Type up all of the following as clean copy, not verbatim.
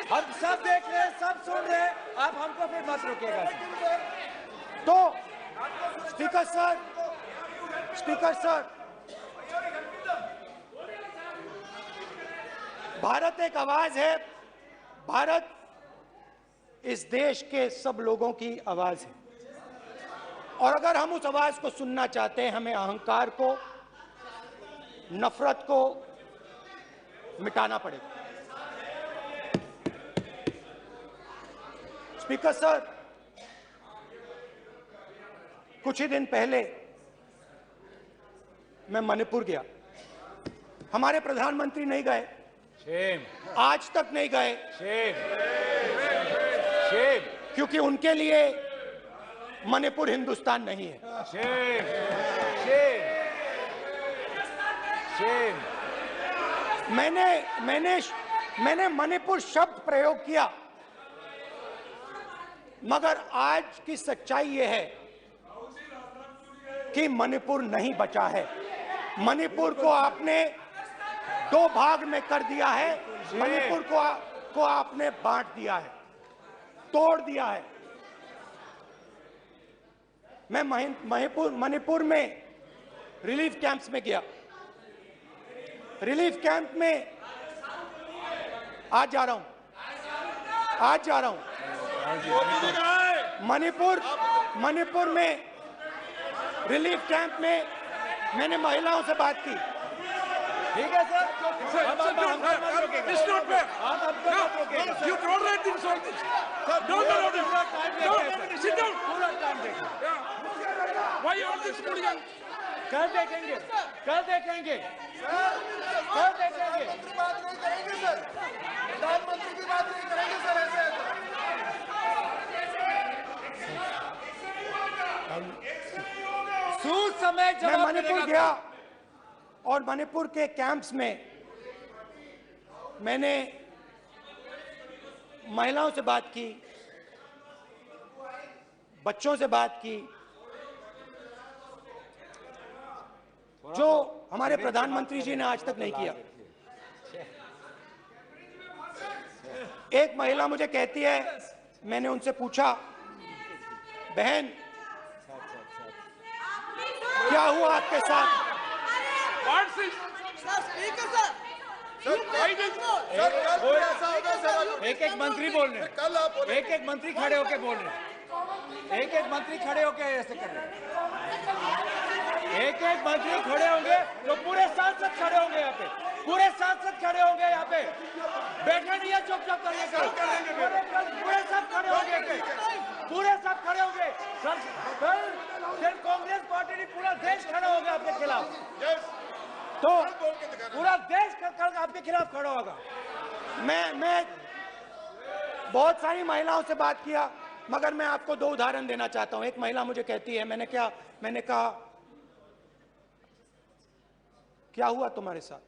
हम सब देख रहे हैं, सब सुन रहे हैं, आप हमको फिर मत रोकिएगा। तो स्पीकर सर, भारत एक आवाज है, भारत इस देश के सब लोगों की आवाज है, और अगर हम उस आवाज को सुनना चाहते हैं, हमें अहंकार को, नफरत को मिटाना पड़ेगा। स्पीकर सर, कुछ ही दिन पहले मैं मणिपुर गया। हमारे प्रधानमंत्री नहीं गए, आज तक नहीं गए, क्योंकि उनके लिए मणिपुर हिंदुस्तान नहीं है। मैंने मणिपुर शब्द प्रयोग किया, मगर आज की सच्चाई यह है कि मणिपुर नहीं बचा है। मणिपुर को आपने दो भाग में कर दिया है, मणिपुर को आपने बांट दिया है, तोड़ दिया है। मैं मणिपुर में रिलीफ कैंप्स में गया। रिलीफ कैंप में आज जा रहा हूं। मणिपुर में रिलीफ कैंप में मैंने महिलाओं से बात की। ठीक है सर, कर देखेंगे। प्रधानमंत्री की बात नहीं करेंगे सर, ऐसे समय मैं मणिपुर गया और मणिपुर के कैंप्स में मैंने महिलाओं से बात की, बच्चों से बात की, जो हमारे प्रधानमंत्री जी ने आज तक नहीं किया। एक महिला मुझे कहती है, मैंने उनसे पूछा, बहन क्या हुआ आपके साथ? एक मंत्री बोल रहे हैं, एक मंत्री खड़े होके बोल रहे हैं, एक मंत्री खड़े होके ऐसे कर रहे हैं, एक मंत्री खड़े होंगे तो पूरे सांसद खड़े होंगे यहाँ पे, पूरे सांसद खड़े होंगे यहाँ पे, बैठे नहीं है, चुपचाप करिए, पूरे सब खड़े होंगे, पूरे सब खड़े होंगे सर, सिर्फ कांग्रेस पार्टी नहीं, पूरा देश खड़ा होगा आपके खिलाफ। तो पूरा देश आपके खिलाफ खड़ा होगा। मैं बहुत सारी महिलाओं से बात किया, मगर मैं आपको दो उदाहरण देना चाहता हूं। एक महिला मुझे कहती है, मैंने कहा क्या हुआ तुम्हारे साथ?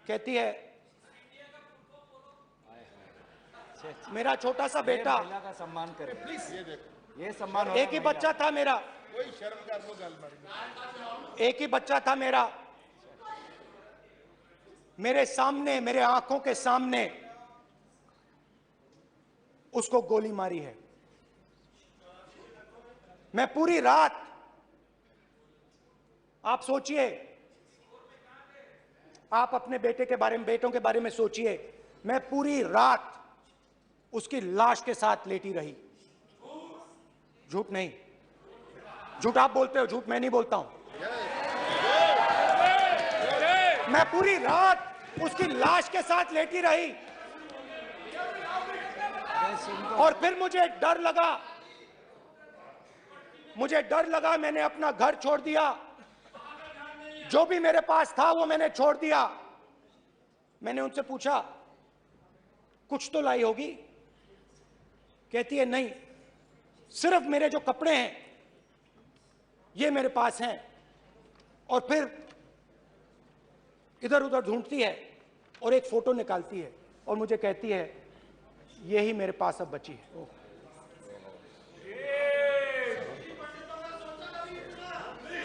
कहती है, मेरा छोटा सा बेटा, महिला का सम्मान करें प्लीज, ये सम्मान, एक ही बच्चा था मेरा, कोई शर्म कर लो गल, एक ही बच्चा था मेरा, मेरे सामने, मेरे आंखों के सामने उसको गोली मारी है। मैं पूरी रात, आप सोचिए, आप अपने बेटे के बारे में, बेटों के बारे में सोचिए, मैं पूरी रात उसकी लाश के साथ लेटी रही। झूठ नहीं, झूठ आप बोलते हो, झूठ मैं नहीं बोलता हूं। मैं पूरी रात उसकी लाश के साथ लेटी रही, और फिर मुझे डर लगा, मैंने अपना घर छोड़ दिया, जो भी मेरे पास था वो मैंने छोड़ दिया। मैंने उनसे पूछा, कुछ तो लाई होगी? कहती है, नहीं, सिर्फ मेरे जो कपड़े हैं ये मेरे पास हैं। और फिर इधर उधर ढूंढती है और एक फोटो निकालती है और मुझे कहती है, यही मेरे पास अब बची है।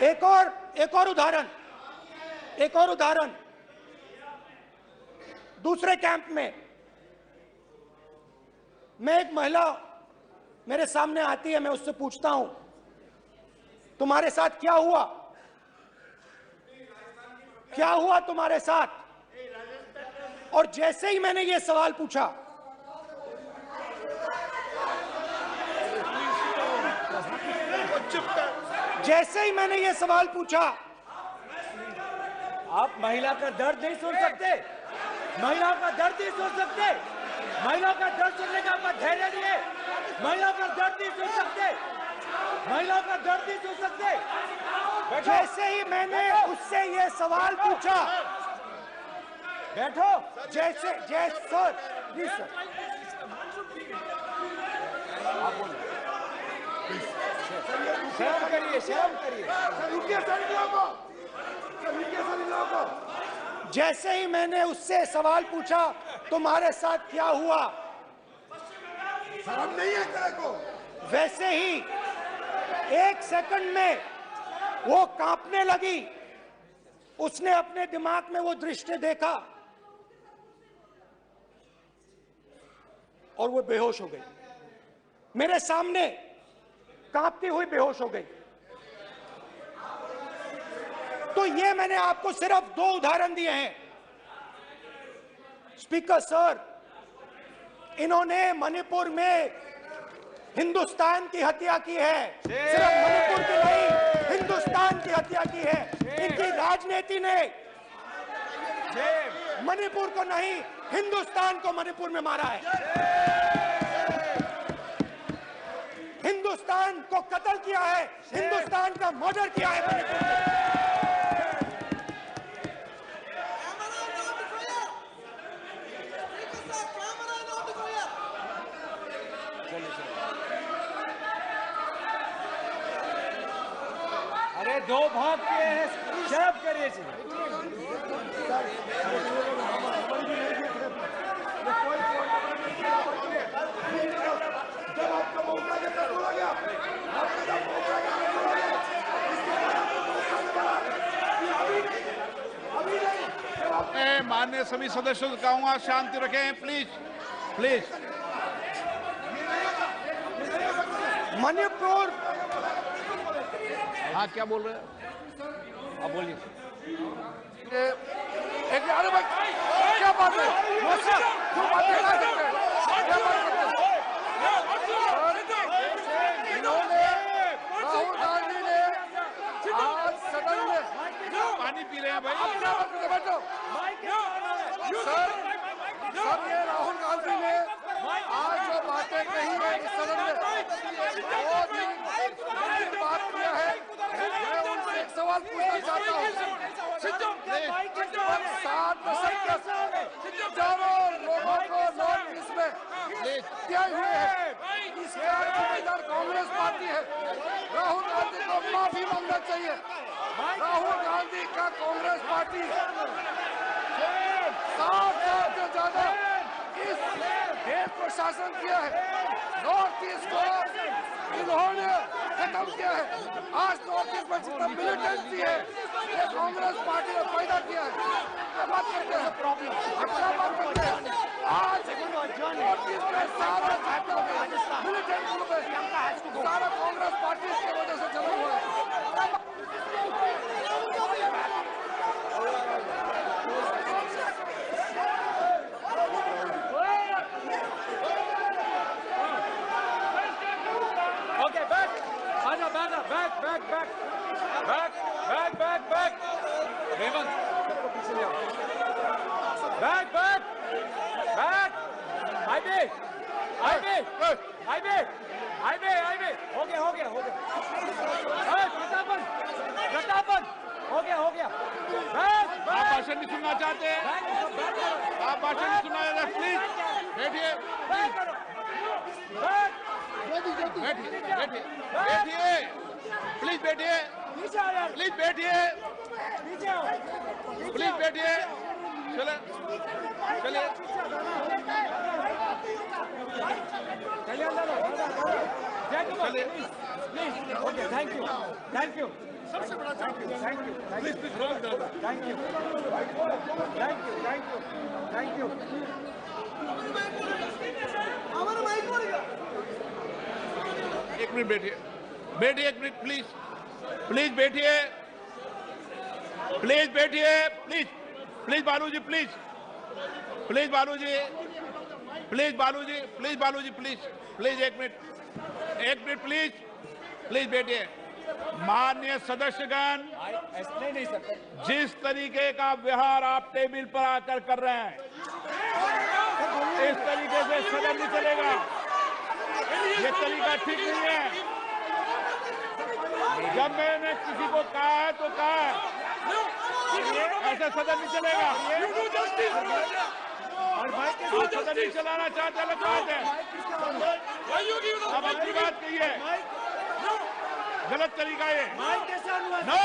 एक और उदाहरण, दूसरे कैंप में मैं एक महिला मेरे सामने आती है, मैं उससे पूछता हूं तुम्हारे साथ क्या हुआ, क्या हुआ तुम्हारे साथ? और जैसे ही मैंने ये सवाल पूछा, जैसे ही मैंने ये सवाल पूछा, आप महिला का दर्द नहीं सुन सकते, महिला का दर्द नहीं सुन सकते, महिला का दर्द सुनने का आपका धैर्य नहीं है, महिला का दर्द नहीं सुन सकते, महिला का दर्द नहीं सुन सकते। जैसे ही मैंने उससे ये सवाल पूछा, बैठो, जैसे सर प्लीज सर, आप बोलिए, शर्म करिए, शर्म करिए। जैसे ही मैंने उससे सवाल पूछा तुम्हारे साथ क्या हुआ, शर्म नहीं है तेरे को? वैसे ही 1 सेकंड में वो कांपने लगी। उसने अपने दिमाग में वो दृश्य देखा और वो बेहोश हो गई, मेरे सामने कांपती हुई बेहोश हो गई। तो ये मैंने आपको सिर्फ 2 उदाहरण दिए हैं। स्पीकर सर, इन्होंने मणिपुर में हिंदुस्तान की हत्या की है, सिर्फ मणिपुर की नहीं, हिंदुस्तान की हत्या की है। इनकी राजनीति ने मणिपुर को नहीं, हिंदुस्तान को मणिपुर में मारा है, हिंदुस्तान को कत्ल किया है, हिंदुस्तान का मर्डर किया है मणिपुर में। अरे 2 भाग किए हैं, शर्म करिए जी। मैं माननीय सभी सदस्यों से कहूंगा शांति रखें, प्लीज प्लीज। मणिपुर, हाँ क्या बोल रहे हैं? आप बोलिए। अरे भाई क्या बात है? क्यों बात है? क्या बात करते हैं? इन्होंने राहुल गांधी ने आज सदन में पानी पी रहे हैं भाई, बैठो। सर ये राहुल गांधी ने आज जो बातें कही है इस सदन में बहुत ही गंभीर बात किया है। मैं उनसे एक सवाल पूछना चाहता हूँ। 7 दशक तक हजारों लोगों को नॉर्थ ईस्ट में हत्या हुए हैं, इसका जिम्मेदार कांग्रेस पार्टी है। राहुल गांधी को माफी मांगना चाहिए। राहुल गांधी का कांग्रेस पार्टी 7 साल से ज्यादा इस देश को शासन किया है, नॉर्थ ईस्ट को इन्होंने खत्म किया है। आज नॉर्थ ईस्ट में जितना मिलिटेंसी है ये कांग्रेस पार्टी ने पैदा किया है। क्या बात करते हैं? प्रॉब्लम क्या बात करते हैं? आज नॉर्थ ईस्ट में सारा मिलिटेंट ग्रुप है, सारा कांग्रेस पार्टी की वजह से चला हुआ है। बैक रेवंत पीछे ले आओ, बैक हाईवे हो गया प्रतापन हो गया आप भाषण नहीं सुनना चाहते? आप भाषण नहीं सुनना चाहते? प्लीज बैठिए, प्लीज बैठिए, प्लीज बैठिए, प्लीज बैठिए। चलिए ओके, थैंक यू सबसे बड़ा champion. Thank you please please thank you thank you thank you एक मिनट बैठिए, बैठिए एक मिनट प्लीज, प्लीज बैठिए, प्लीज बैठिए, please please Baluji, please please Baluji, please Baluji, please Baluji, please please एक मिनट प्लीज प्लीज बैठिए। माननीय सदस्यगण, ऐसे नहीं सकते। जिस तरीके का व्यवहार आप टेबल पर आकर कर रहे हैं, इस तरीके से सदन नहीं चलेगा। ये तरीका ठीक नहीं है। जब मैंने किसी को कहा है तो कहा है, ऐसा सदन नहीं चलेगा। और भाई के आप सदन नहीं चलाना चाहते, अलग बात है। अब अपनी बात कहिए, गलत तरीका ये। माइक कैसे ऑन हुआ? नो,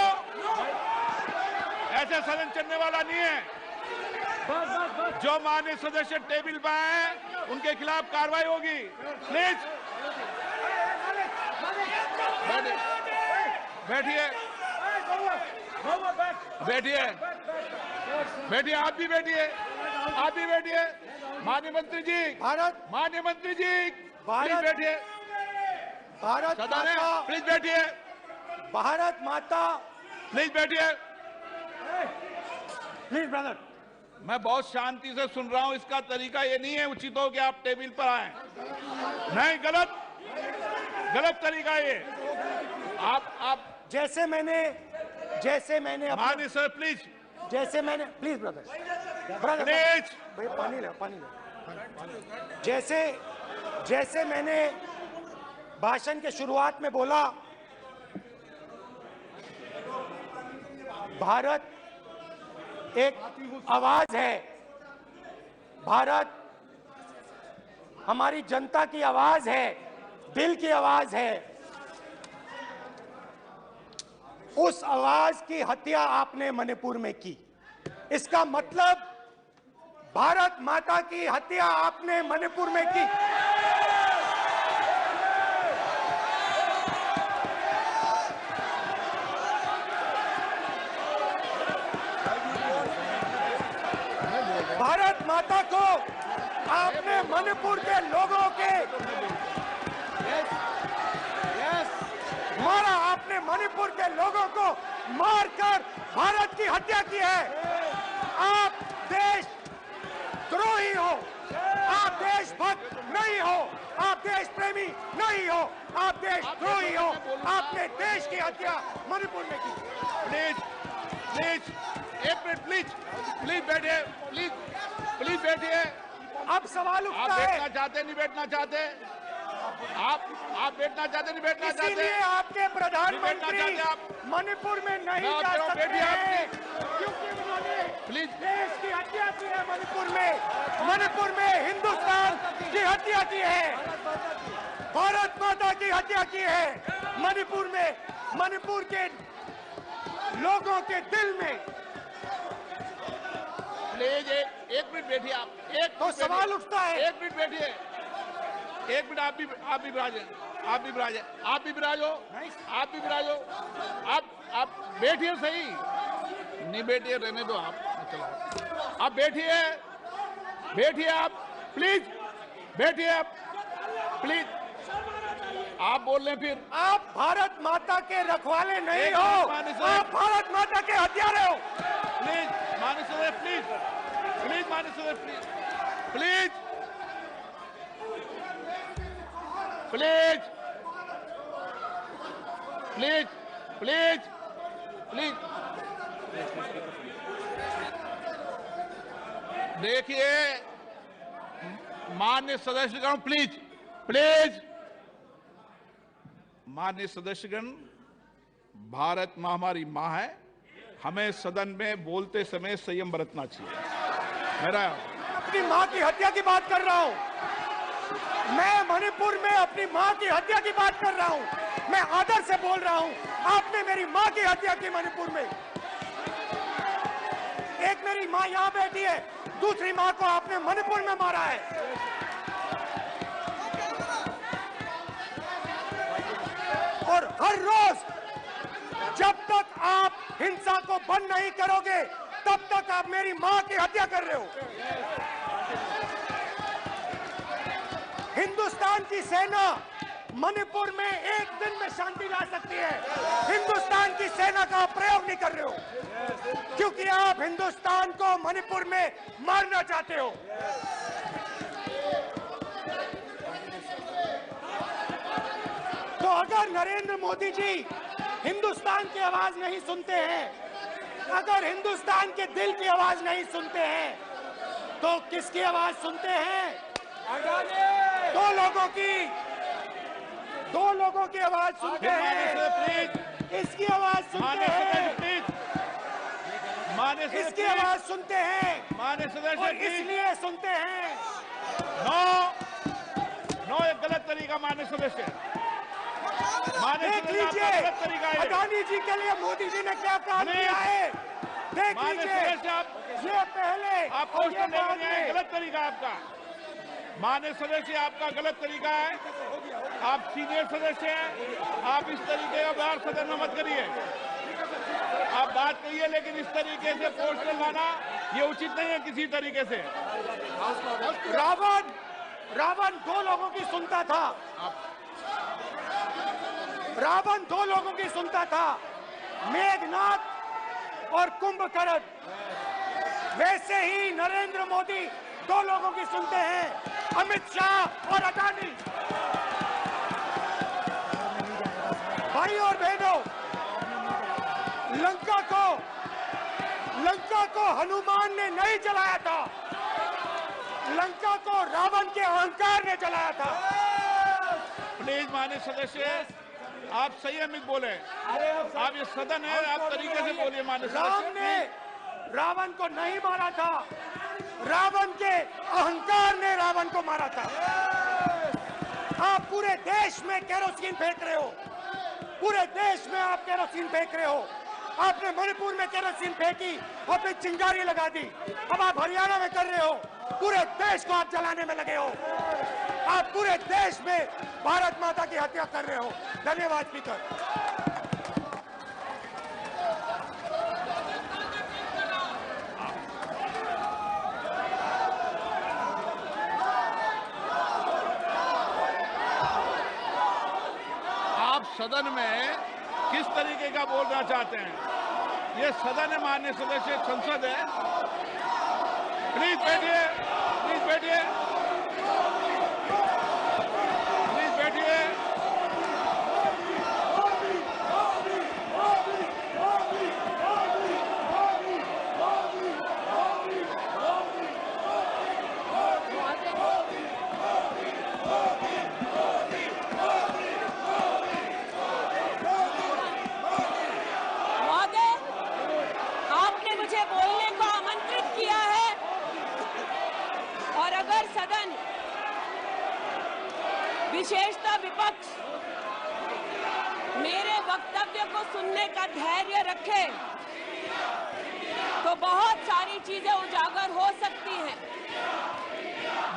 ऐसा सदन चलने वाला नहीं है। बस जो माननीय सदस्य टेबल पर आए उनके खिलाफ कार्रवाई होगी। प्लीज बैठिए, बैठिए, बैठिए, आप भी बैठिए, आप भी बैठिए। माननीय मंत्री जी, माननीय मंत्री जी, प्लीज बैठिए। भारत सदन है, माता, प्लीज बैठिए, भारत माता, प्लीज बैठिए। Please brother. मैं बहुत शांति से सुन रहा हूं। इसका तरीका ये नहीं है उचित हो कि आप टेबल पर आए। नहीं, गलत गलत तरीका ये। आप जैसे मैंने माननीय sir, please please brother please भाई पानी ले। जैसे मैंने भाषण के शुरुआत में बोला, भारत एक आवाज है। भारत हमारी जनता की आवाज है, दिल की आवाज है। उस आवाज की हत्या आपने मणिपुर में की। इसका मतलब भारत माता की हत्या आपने मणिपुर में की। भारत माता को आपने मणिपुर के लोगों के मारा। आपने मणिपुर के लोगों को मारकर भारत की हत्या की है। आप देश द्रोही हो, आप देशभक्त नहीं हो, आप देश प्रेमी नहीं हो, आप देशद्रोही हो। आपने देश की हत्या मणिपुर में की। प्लीज प्लीज एक मिनट, प्लीज प्लीज बैठिए, प्लीज प्लीज बैठिए। अब सवाल आप उठता बैठना है, चाहते नहीं बैठना चाहते, आप बैठना चाहते नहीं बैठना चाहते। इसीलिए आपके प्रधानमंत्री मणिपुर में नहीं मैं जा आप सकते बैठिए, आप हैं, क्योंकि उन्होंने प्लीज देश की हत्या की है। मणिपुर में हिंदुस्तान की हत्या की है, भारत माता की हत्या की है। मणिपुर के लोगों के दिल में। प्लीज एक मिनट बैठिए। आप एक तो मिनट सवाल बैठिए। उठता है, एक मिनट बैठिए, एक मिनट। आप भी विराजे, आप भी विराजे, आप भी विराजो, आप भी विराजो। आप बैठिए सही, नहीं बैठिए रहने दो। आप बैठिए, बैठिए आप प्लीज, बैठिए आप प्लीज। आप बोल रहे हैं फिर। आप भारत माता के रखवाले नहीं एक हो, मिनट माननीय सर। आप भारत माता के हत्यारे हो। प्लीज माननीय सदस्य, प्लीज प्लीज माननीय सदस्य, please please please please please देखिए माननीय सदस्यगण, प्लीज प्लीज। माननीय सदस्यगण, भारत माँ हमारी माँ है। हमें सदन में बोलते समय संयम बरतना चाहिए। मेरा अपनी माँ की हत्या की बात कर रहा हूँ मैं। मणिपुर में अपनी माँ की हत्या की बात कर रहा हूँ मैं। आदर से बोल रहा हूँ। आपने मेरी माँ की हत्या की मणिपुर में। एक मेरी माँ यहाँ बैठी है, दूसरी माँ को आपने मणिपुर में मारा है। और हर रोज जब तक आप हिंसा को बंद नहीं करोगे तब तक आप मेरी मां की हत्या कर रहे हो। हिंदुस्तान की सेना मणिपुर में एक दिन में शांति ला सकती है, हिंदुस्तान की सेना का प्रयोग नहीं कर रहे हो क्योंकि आप हिंदुस्तान को मणिपुर में मारना चाहते हो। तो अगर नरेंद्र मोदी जी हिंदुस्तान की आवाज नहीं सुनते हैं, अगर हिंदुस्तान के दिल की आवाज नहीं सुनते हैं, तो किसकी आवाज सुनते हैं? दो लोगों की आवाज सुनते हैं, इसकी आवाज सुनते हैं, इसकी आवाज सुनते हैं और इसलिए सुनते हैं। नो, एक गलत तरीका माननीय सदस्य। देख लीजिए अडानी जी के लिए मोदी जी ने क्या काम किया है, देख लीजिए। ये पहले आप क्वेश्चन लेने आए, गलत तरीका आपका। माननीय सदस्य, आपका गलत तरीका है। आप सीनियर सदस्य हैं, आप इस तरीके का व्यवहार सदन में मत करिए। आप बात करिए, लेकिन इस तरीके से क्वेश्चन लाना ये उचित नहीं है किसी तरीके से। रावण दो लोगों की सुनता था, रावण दो लोगों की सुनता था, मेघनाथ और कुंभकर्ण। वैसे ही नरेंद्र मोदी दो लोगों की सुनते हैं, अमित शाह और अडानी। भाई और बहनों, लंका को हनुमान ने नहीं जलाया था, लंका को रावण के अहंकार ने जलाया था। प्लीज माननीय सदस्य, आप संयमित बोले। आप ये सदन है, आप तरीके से बोलिए। माननीय राम सदस्य ने रावण को नहीं मारा था, रावण के अहंकार ने रावण को मारा था। आप पूरे देश में केरोसिन फेंक रहे हो, पूरे देश में आप केरोसिन फेंक रहे हो। आपने मणिपुर में केरोसिन फेंकी, अपनी चिंगारी लगा दी। अब आप हरियाणा में कर रहे हो, पूरे देश को आप जलाने में लगे हो। आप पूरे देश में भारत माता की हत्या कर रहे हो। धन्यवाद स्पीकर। आप सदन में किस तरीके का बोलना चाहते हैं? ये सदन है माननीय सदस्य, संसद है। प्लीज बैठिए, प्लीज बैठिए, प्लीज बैठिए। सदन विशेषतः विपक्ष मेरे वक्तव्य को सुनने का धैर्य रखे तो बहुत सारी चीजें उजागर हो सकती हैं।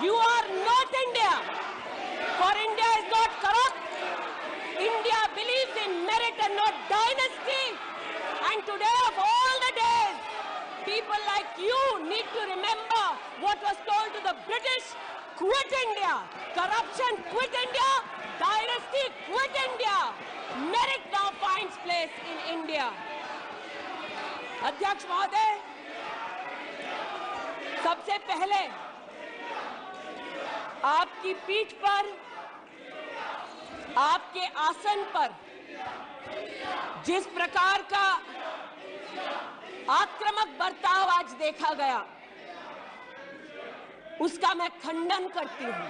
You are not India, for India is not corrupt. India believes in merit and not dynasty, and today of all the days people like you need to remember what was told to the British: quit India, corruption quit India, dynasty quit India, merit now finds place in India. अध्यक्ष महोदय, सबसे पहले आपकी पीठ पर, आपके आसन पर जिस प्रकार का आक्रामक बर्ताव आज देखा गया, उसका मैं खंडन करती हूं।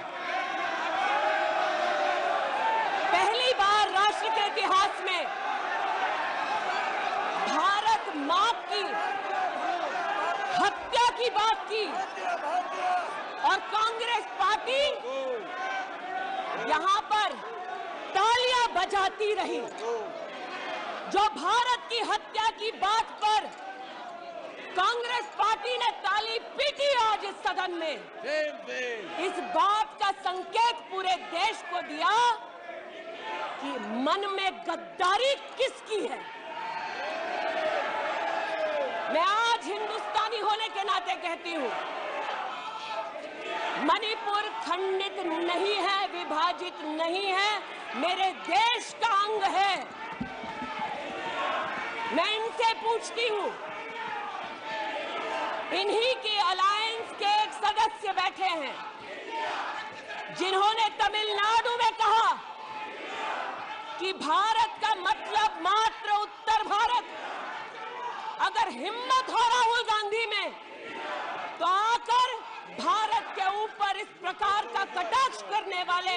पहली बार राष्ट्र के इतिहास में भारत मां की हत्या की बात की और कांग्रेस पार्टी यहां पर तालियां बजाती रही। जो भारत की हत्या की बात पर कांग्रेस पार्टी ने ताली पीटी आज इस सदन में, इस बात का संकेत पूरे देश को दिया कि मन में गद्दारी किसकी है। मैं आज हिंदुस्तानी होने के नाते कहती हूं, मणिपुर खंडित नहीं है, विभाजित नहीं है, मेरे देश का अंग है। मैं इनसे पूछती हूं, इन्हीं की अलायंस के एक सदस्य बैठे हैं जिन्होंने तमिलनाडु में कहा कि भारत का मतलब मात्र उत्तर भारत। अगर हिम्मत हो राहुल गांधी में तो आकर भारत के ऊपर इस प्रकार का कटाक्ष करने वाले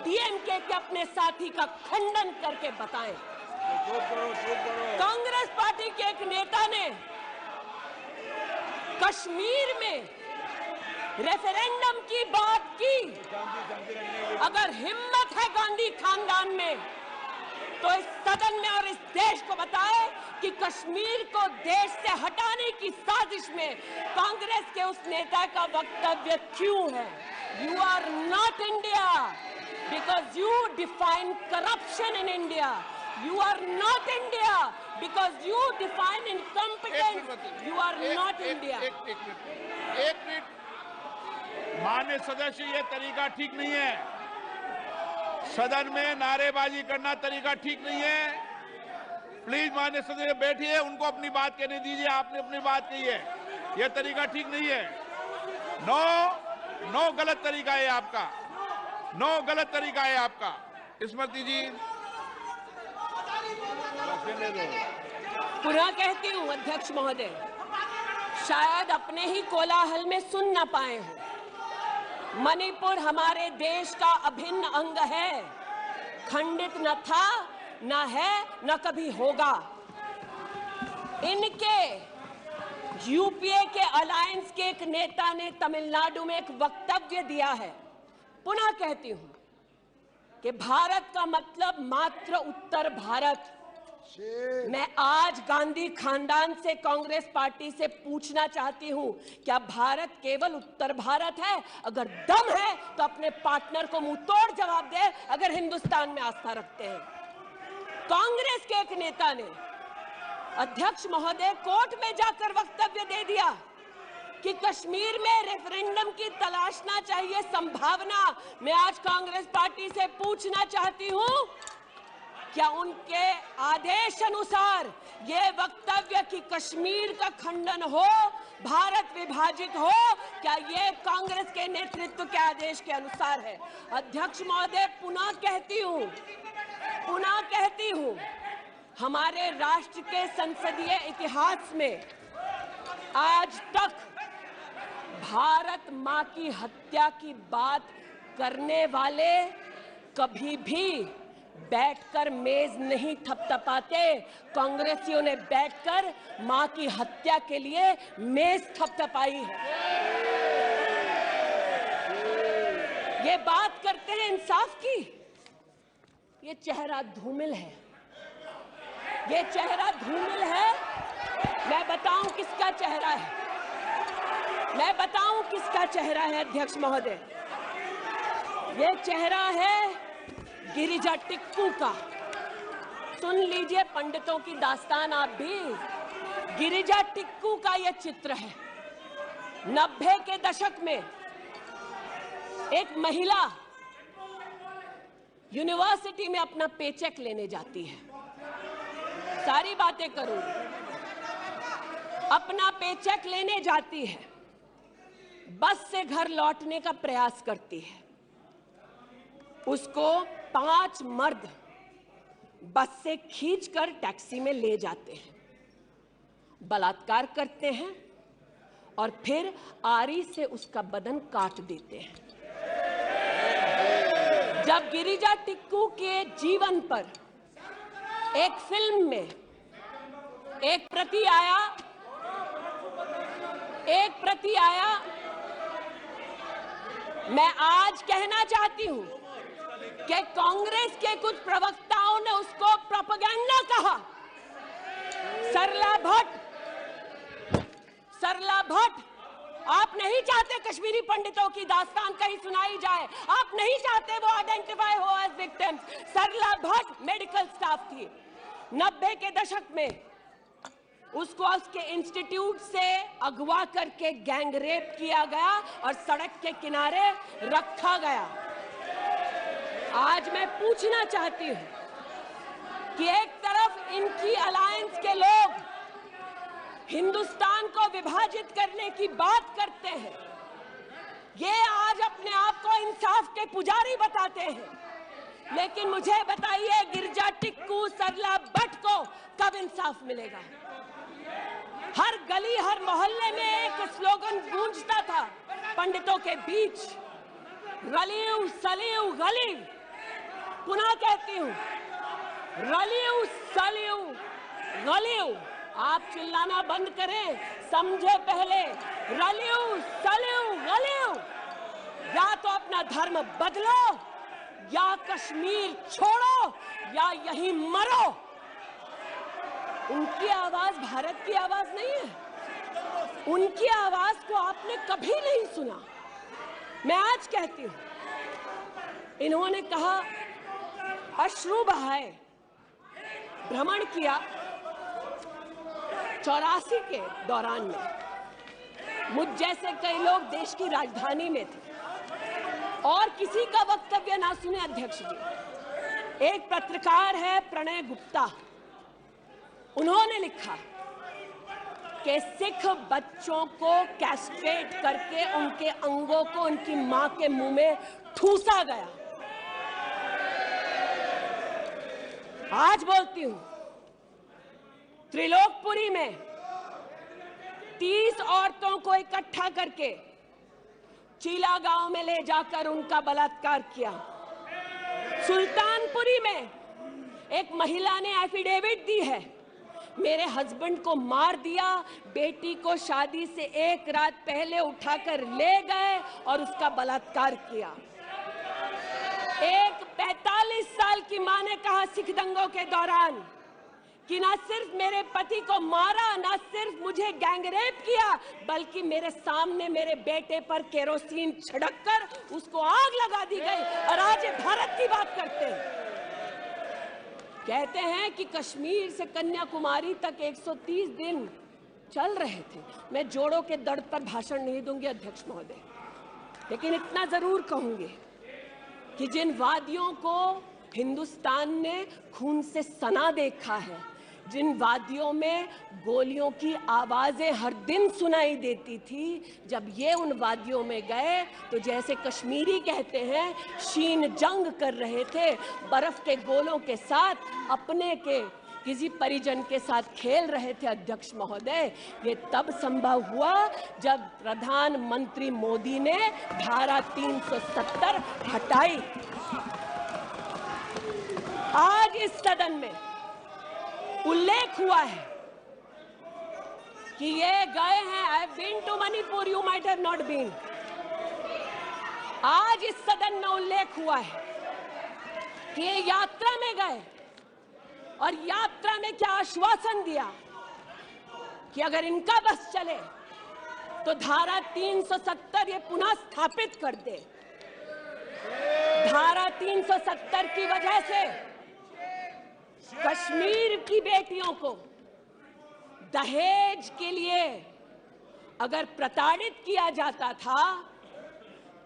डीएमके के अपने साथी का खंडन करके बताएं। कांग्रेस पार्टी के एक नेता ने कश्मीर में रेफरेंडम की बात की। अगर हिम्मत है गांधी खानदान में तो इस सदन में और इस देश को बताए कि कश्मीर को देश से हटाने की साजिश में कांग्रेस के उस नेता का वक्तव्य क्यों है। You are not India because you define corruption in India. You are not India because you define incompetence. You are not India. एक मिनट माननीय सदस्य, ये तरीका ठीक नहीं है। सदन में नारेबाजी करना तरीका ठीक नहीं है। प्लीज माननीय सदस्य बैठिए, उनको अपनी बात कहने दीजिए। आपने अपनी बात कही है, यह तरीका ठीक नहीं है। नो गलत तरीका है आपका, नो गलत तरीका है आपका। स्मृति जी पुनः कहती हूं अध्यक्ष महोदय, शायद अपने ही कोलाहल में सुन न पाए हो। मणिपुर हमारे देश का अभिन्न अंग है, खंडित न था, न है, न कभी होगा। इनके यूपीए के अलायंस के एक नेता ने तमिलनाडु में एक वक्तव्य दिया है। पुनः कहती हूं कि भारत का मतलब मात्र उत्तर भारत। मैं आज गांधी खानदान से, कांग्रेस पार्टी से पूछना चाहती हूं, क्या भारत केवल उत्तर भारत है? अगर दम है तो अपने पार्टनर को मुंह तोड़ जवाब दे, अगर हिंदुस्तान में आस्था रखते हैं। कांग्रेस के एक नेता ने अध्यक्ष महोदय कोर्ट में जाकर वक्तव्य दे दिया कि कश्मीर में रेफरेंडम की तलाशना चाहिए संभावना। मैं आज कांग्रेस पार्टी से पूछना चाहती हूं, क्या उनके आदेश अनुसार ये वक्तव्य कि कश्मीर का खंडन हो, भारत विभाजित हो, क्या ये कांग्रेस के नेतृत्व के आदेश के अनुसार है? अध्यक्ष महोदय पुनः कहती हूं, हमारे राष्ट्र के संसदीय इतिहास में आज तक भारत मां की हत्या की बात करने वाले कभी भी बैठकर मेज नहीं थपथपाते। कांग्रेसियों ने बैठकर मां की हत्या के लिए मेज थपथपाई है। ये बात करते हैं इंसाफ की, ये चेहरा धूमिल है, ये चेहरा धूमिल है। मैं बताऊं किसका चेहरा है, मैं बताऊं किसका चेहरा है अध्यक्ष महोदय। ये चेहरा है गिरिजा टिक्कू का। सुन लीजिए पंडितों की दास्तान आप भी। गिरिजा टिक्कू का यह चित्र है। 90 के दशक में एक महिला यूनिवर्सिटी में अपना पेचेक लेने जाती है। सारी बातें करूंगी। अपना पेचेक लेने जाती है, बस से घर लौटने का प्रयास करती है। उसको 5 मर्द बस से खींचकर टैक्सी में ले जाते हैं, बलात्कार करते हैं और फिर आरी से उसका बदन काट देते हैं। जब गिरिजा टिक्कू के जीवन पर एक फिल्म में एक प्रति आया, मैं आज कहना चाहती हूं कि कांग्रेस के कुछ प्रवक्ताओं ने उसको प्रोपेगेंडा कहा। सरला भट्ट, आप नहीं चाहते कश्मीरी पंडितों की दास्तान कहीं सुनाई जाए, आप नहीं चाहते वो आइडेंटिफाई हो एज विक्टिम्स। सरला भट्ट मेडिकल स्टाफ थी। 90 के दशक में उसको उसके इंस्टीट्यूट से अगवा करके गैंग रेप किया गया और सड़क के किनारे रखा गया। आज मैं पूछना चाहती हूं कि एक तरफ इनकी अलायंस के लोग हिंदुस्तान को विभाजित करने की बात करते हैं, ये आज अपने आप को इंसाफ के पुजारी बताते हैं, लेकिन मुझे बताइए गिरजा टिक्कू सरला भट्ट को कब इंसाफ मिलेगा? हर गली हर मोहल्ले में एक स्लोगन गूंजता था पंडितों के बीच, रलियू सलियू गलियू। पुनः कहती हूं, रलियू सलियू गलियू। आप चिल्लाना बंद करें, समझे पहले, रलियू सलियू गलियू। या तो अपना धर्म बदलो या कश्मीर छोड़ो या यहीं मरो। उनकी आवाज भारत की आवाज नहीं है, उनकी आवाज को आपने कभी नहीं सुना। मैं आज कहती हूं, इन्होंने कहा अश्रु बहाए, भ्रमण किया 84 के दौरान में। मुझ जैसे कई लोग देश की राजधानी में थे और किसी का वक्तव्य ना सुने। अध्यक्ष जी, एक पत्रकार है प्रणय गुप्ता, उन्होंने लिखा कि सिख बच्चों को कैस्ट्रेट करके उनके अंगों को उनकी मां के मुंह में ठूसा गया। आज बोलती हूं, त्रिलोकपुरी में 30 औरतों को इकट्ठा करके चीला गांव में ले जाकर उनका बलात्कार किया। सुल्तानपुरी में एक महिला ने एफिडेविट दी है, मेरे हस्बैंड को मार दिया, बेटी को शादी से एक रात पहले उठाकर ले गए और उसका बलात्कार किया। एक 45 साल की मां ने कहा सिख दंगों के दौरान कि ना सिर्फ मेरे पति को मारा, ना सिर्फ मुझे गैंगरेप किया, बल्कि मेरे सामने मेरे बेटे पर केरोसिन छिड़ककर उसको आग लगा दी गई। और आज भारत की बात करते हैं, कहते हैं कि कश्मीर से कन्याकुमारी तक 130 दिन चल रहे थे। मैं जोड़ों के दर्द पर भाषण नहीं दूंगी अध्यक्ष महोदय, लेकिन इतना जरूर कहूंगी कि जिन वादियों को हिंदुस्तान ने खून से सना देखा है, जिन वादियों में गोलियों की आवाजें हर दिन सुनाई देती थी, जब ये उन वादियों में गए तो जैसे कश्मीरी कहते हैं शीन जंग कर रहे थे, बर्फ के गोलों के साथ अपने के किसी परिजन के साथ खेल रहे थे। अध्यक्ष महोदय, ये तब संभव हुआ जब प्रधानमंत्री मोदी ने धारा 370 हटाई। आज इस सदन में उल्लेख हुआ है कि ये गए हैं, I have been to Manipur, you might have not been. आज इस सदन में उल्लेख हुआ है कि ये यात्रा में गए और यात्रा में क्या आश्वासन दिया कि अगर इनका बस चले तो धारा 370 ये पुनः स्थापित कर दे। धारा 370 की वजह से कश्मीर की बेटियों को दहेज के लिए अगर प्रताड़ित किया जाता था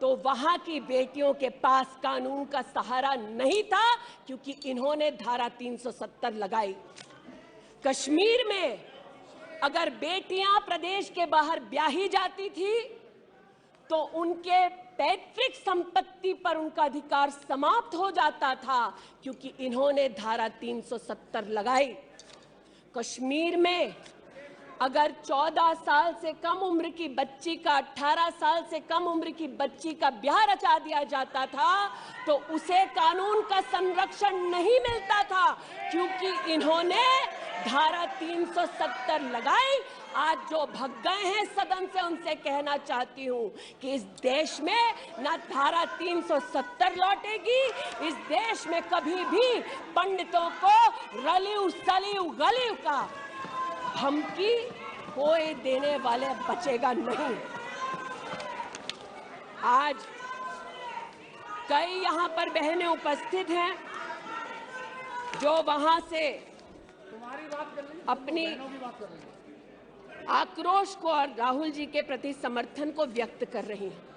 तो वहां की बेटियों के पास कानून का सहारा नहीं था, क्योंकि इन्होंने धारा 370 लगाई। कश्मीर में अगर बेटियां प्रदेश के बाहर ब्याही जाती थी तो उनके पैतृक संपत्ति पर उनका अधिकार समाप्त हो जाता था, क्योंकि इन्होंने धारा 370 लगाई। कश्मीर में अगर 14 साल से कम उम्र की बच्ची का 18 साल से कम उम्र की बच्ची का ब्याह रचा दिया जाता था तो उसे कानून का संरक्षण नहीं मिलता था, क्योंकि इन्होंने धारा 370 लगाई। आज जो भग गए हैं सदन से उनसे कहना चाहती हूं कि इस देश में ना धारा 370 लौटेगी, इस देश में कभी भी पंडितों को रलियू सलियू गलियू का धमकी कोई देने वाले बचेगा नहीं। आज कई यहां पर बहनें उपस्थित हैं जो वहां से अपनी आक्रोश को और राहुल जी के प्रति समर्थन को व्यक्त कर रही हैं।